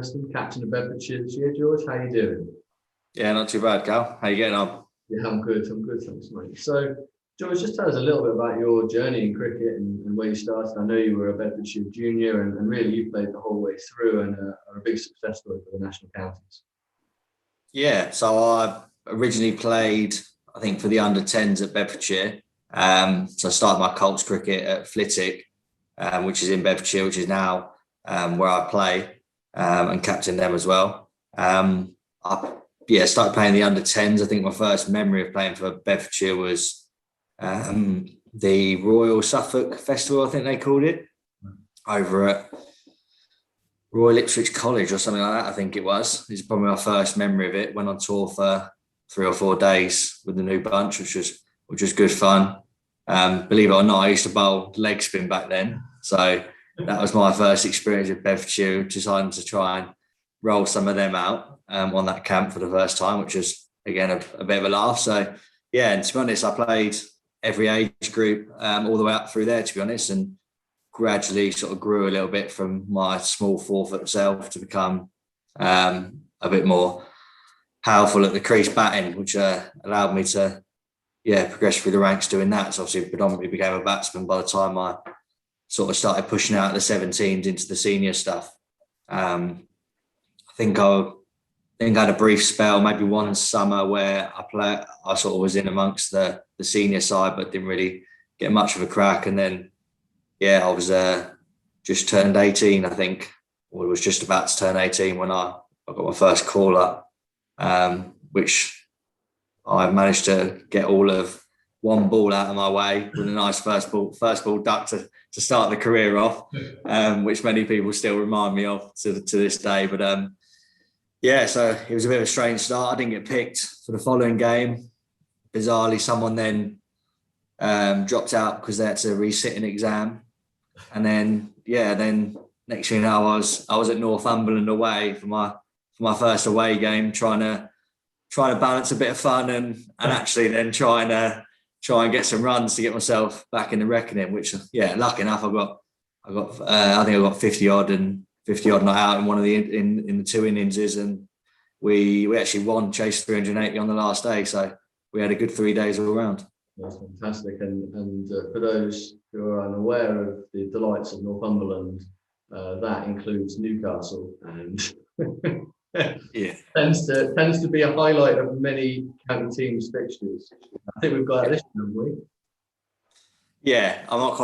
Thurston, captain of Bedfordshire this year. George, how you doing? Yeah, not too bad, Cal. How you getting on? Yeah, I'm good. Thanks, mate. So, George, just tell us a little bit about your journey in cricket and where you started. I know you were a Bedfordshire junior, and really you played the whole way through and are a big success story for the national counties. Yeah, so I originally played, I think, for the under-10s at Bedfordshire. So I started my Colts cricket at Flitwick, which is in Bedfordshire, which is now where I play, and captain them as well. Started playing the under-10s. I think my first memory of playing for Bedfordshire was the Royal Suffolk Festival, I think they called it, over at Royal Ipswich College or something like that, I think it was. It's probably my first memory of it. Went on tour for 3 or 4 days with the new bunch, which was good fun. Believe it or not, I used to bowl leg spin back then. So that was my first experience with Bedfordshire, deciding to try and roll some of them out on that camp for the first time, which was, again, a bit of a laugh. So, yeah, and to be honest, I played every age group all the way up through there, to be honest, and gradually sort of grew a little bit from my small 4-foot self to become a bit more powerful at the crease batting, which allowed me to, progress through the ranks doing that. So obviously predominantly became a batsman by the time I sort of started pushing out the 17s into the senior stuff. I think I had a brief spell, maybe one summer where I sort of was in amongst the senior side, but didn't really get much of a crack. And then, I was just turned 18, I think, or was just about to turn 18 when I got my first call up, which I managed to get all of one ball out of my way with a nice first ball duck to start the career off, which many people still remind me of to this day. But so it was a bit of a strange start. I didn't get picked for the following game. Bizarrely, someone then dropped out because they had to resit an exam. And then next thing you know, I was at Northumberland away for my first away game, trying to balance a bit of fun and actually then try and get some runs to get myself back in the reckoning. Which, lucky enough, I think I got 50 odd not out in one of in the 2 innings, and we actually won, chased 380 on the last day. So we had a good 3 days all around. That's fantastic. And for those who are unaware of the delights of Northumberland, that includes Newcastle, and tends to be a highlight of many Canteen fixtures. I think we've got this, haven't we? Yeah, I'm not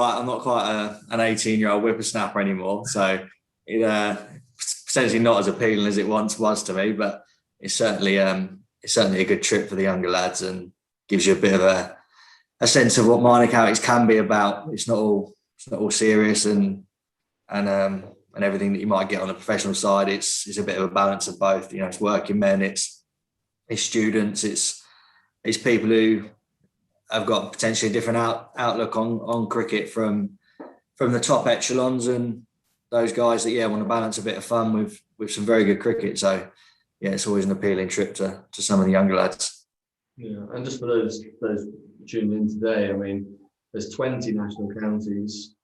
quite an 18-year-old whippersnapper anymore, so it potentially not as appealing as it once was to me, but it's certainly a good trip for the younger lads and gives you a bit of a sense of what minor counties can be about. It's not all serious and everything that you might get on the professional side. It's a bit of a balance of both. It's working men, it's students, it's people who have got potentially a different outlook on cricket from the top echelons, and those guys that want to balance a bit of fun with some very good cricket. So it's always an appealing trip to some of the younger lads. Yeah, and just for those tuning in today, I mean, there's 20 national counties,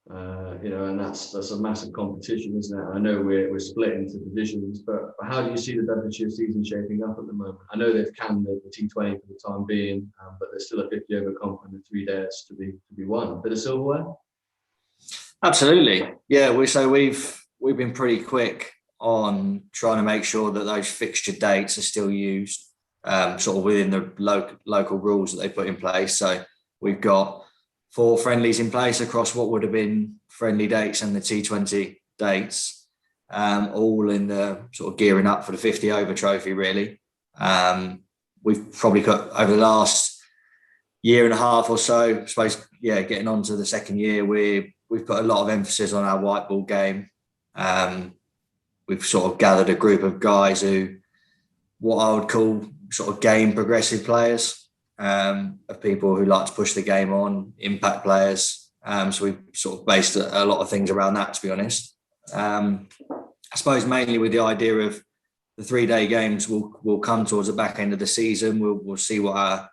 and that's a massive competition, isn't it? I know we're split into divisions, but how do you see the Bedfordshire season shaping up at the moment? I know they've canned the T20 for the time being, but there's still a 50 over comp and 3 days to be won. Bit of silverware? Absolutely, yeah. We've been pretty quick on trying to make sure that those fixture dates are still used, sort of within the local rules that they put in place. So we've got 4 friendlies in place across what would have been friendly dates and the T20 dates, all in the sort of gearing up for the 50 over trophy, really. We've probably got, over the last year and a half or so, I suppose, getting on to the second year, we've put a lot of emphasis on our white ball game. We've sort of gathered a group of guys who, what I would call sort of game progressive players, of people who like to push the game on, impact players. So we've sort of based a lot of things around that, to be honest. I suppose mainly with the idea of the 3-day games will come towards the back end of the season. We'll see what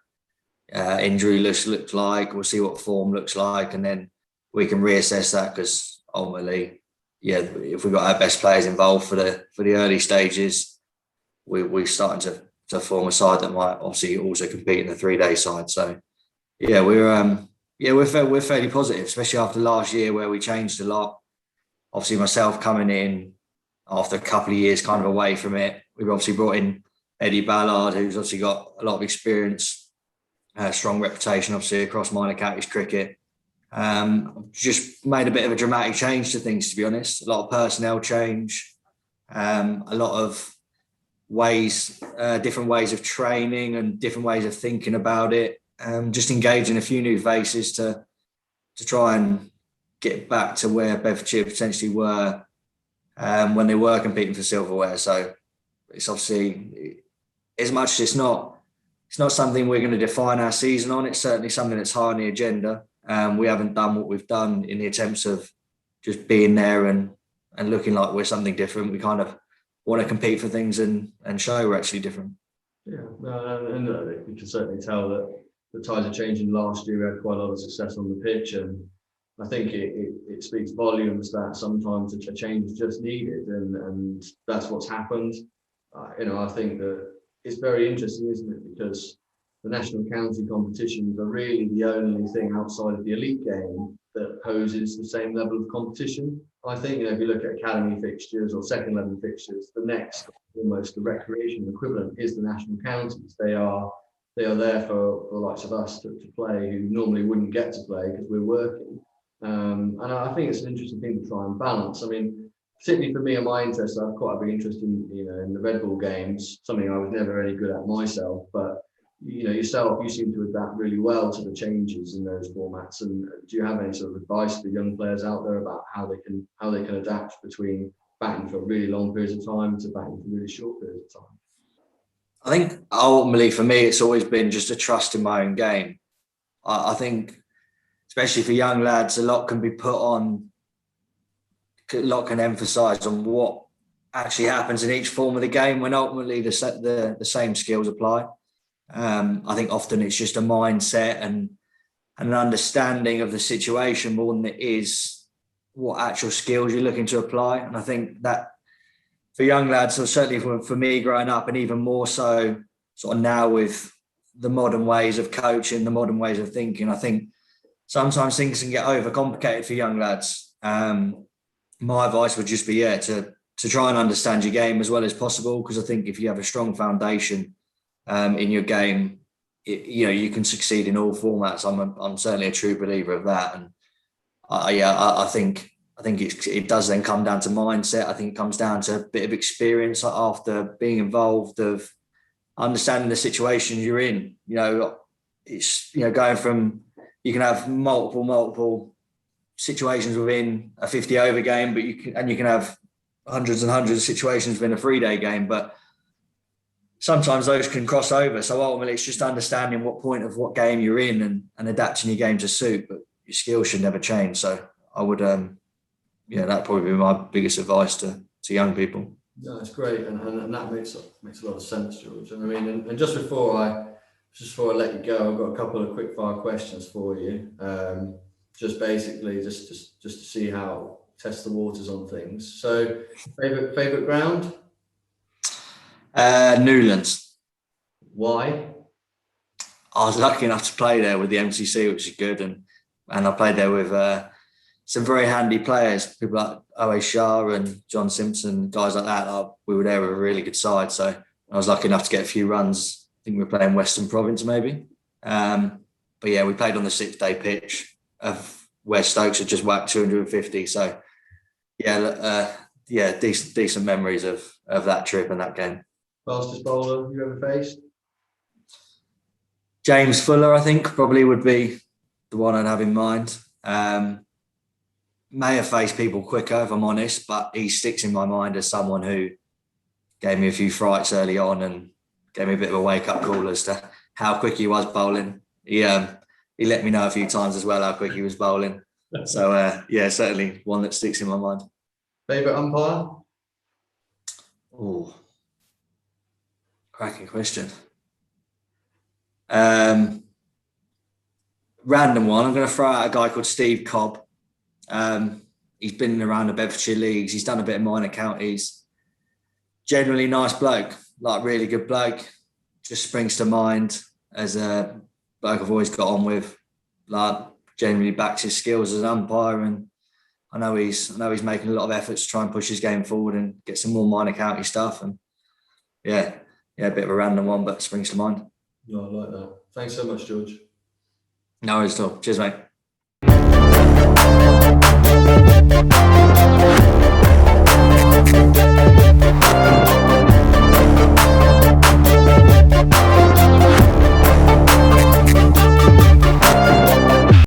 our injury list looks like. We'll see what form looks like, and then we can reassess that, because ultimately if we got our best players involved for the early stages, we're starting to form a side that might obviously also compete in the 3-day side. So we're fairly positive, especially after last year where we changed a lot. Obviously, myself coming in after a couple of years kind of away from it, we've obviously brought in Eddie Ballard, who's obviously got a lot of experience, strong reputation, obviously, across minor counties cricket. Just made a bit of a dramatic change to things, to be honest. A lot of personnel change, a lot of different ways of training and different ways of thinking about it. Just engaging a few new faces to try and get back to where Bedfordshire potentially were when they were competing for silverware. So it's obviously, as much as it's not something we're going to define our season on, it's certainly something that's high on the agenda. We haven't done what we've done in the attempts of just being there and looking like we're something different. We kind of want to compete for things and show we're actually different. Yeah, and you can certainly tell that the tides are changing. Last year we had quite a lot of success on the pitch, and I think it speaks volumes that sometimes a change is just needed, and that's what's happened. I think that it's very interesting, isn't it? Because the national county competitions are really the only thing outside of the elite game that poses the same level of competition. I think, if you look at academy fixtures or second level fixtures, the next, almost the recreational equivalent is the national counties. They are there for the likes of us to play, who normally wouldn't get to play because we're working. And I think it's an interesting thing to try and balance. I mean, particularly for me and my interest, I have quite a big interest in the red ball games, something I was never any good at myself. But yourself, you seem to adapt really well to the changes in those formats. And do you have any sort of advice for young players out there about how they can adapt between batting for really long periods of time to batting for really short periods of time? I think ultimately for me, it's always been just a trust in my own game. I think, especially for young lads, a lot can be emphasised on what actually happens in each form of the game when ultimately the same skills apply. I think often it's just a mindset and an understanding of the situation more than it is what actual skills you're looking to apply. And I think that for young lads, or certainly for me growing up, and even more so sort of now with the modern ways of coaching, the modern ways of thinking, I think sometimes things can get overcomplicated for young lads. My advice would just be, to try and understand your game as well as possible, because I think if you have a strong foundation in your game, you can succeed in all formats. I'm certainly a true believer of that, and I think it does then come down to mindset. I think it comes down to a bit of experience after being involved, of understanding the situation you're in. It's going from, you can have multiple situations within a 50 over game, but you can have hundreds and hundreds of situations within a 3-day game, but sometimes those can cross over. So ultimately it's just understanding what point of what game you're in and adapting your game to suit, but your skills should never change. So I would, that'd probably be my biggest advice to young people. No, it's great, and that makes a lot of sense, George. And I mean, and just before I let you go, I've got a couple of quick fire questions for you. Just basically, just to see how test the waters on things. So, favorite ground? Newlands. Why? I was lucky enough to play there with the MCC, which is good, and I played there with some very handy players, people like O.A. Shah and John Simpson, guys like that. We were there with a really good side, so I was lucky enough to get a few runs. I think we were playing Western Province maybe. But yeah, we played on the 6-day pitch of where Stokes had just whacked 250. So decent memories of that trip and that game. Fastest bowler you ever faced? James Fuller, I think, probably would be the one I'd have in mind. May have faced people quicker, if I'm honest, but he sticks in my mind as someone who gave me a few frights early on and gave me a bit of a wake-up call as to how quick he was bowling. He let me know a few times as well how quick he was bowling. So, certainly one that sticks in my mind. Favourite umpire? Oh, cracking question. Random one. I'm going to throw out a guy called Steve Cobb. He's been around the Bedfordshire leagues. He's done a bit of minor counties. Generally nice bloke, like really good bloke. Just springs to mind as a bloke I've always got on with. Like generally backs his skills as an umpire, and I know he's making a lot of efforts to try and push his game forward and get some more minor county stuff. And yeah, a bit of a random one, but springs to mind. No, I like that. Thanks so much, George. No worries at all. Cheers, mate.